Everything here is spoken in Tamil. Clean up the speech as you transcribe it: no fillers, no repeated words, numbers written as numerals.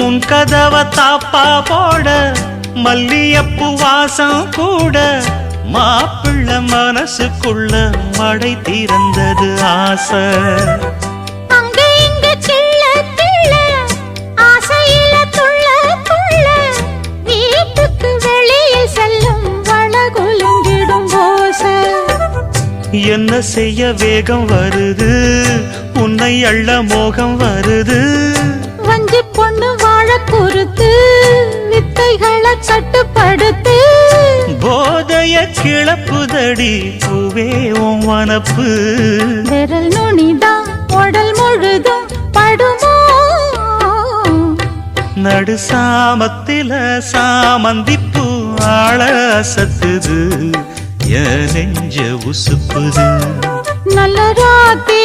உன் கதவ தாப்பா போட மல்லியப்பு வாசம் கூட மாப்பிள்ள மனசுக்குள்ள மடை திறந்தது ஆசை. என்ன செய்ய வேகம் வருது உன்னை அள்ள மோகம் வருது. வஞ்சி பொண்ணு வாழ குறுத்து வித்தைகளை கட்டுப்படுத்து. போதைய கிளப்புதடி பூவே உன் வனப்பு. விரல் நுனிதான் உடல் முழுதும் படுமோ. நடு சாமத்தில சாமந்திப்பூ ஆள அசத்துது என் நெஞ்ச உசுப்புது. நல்ல ராத்திரி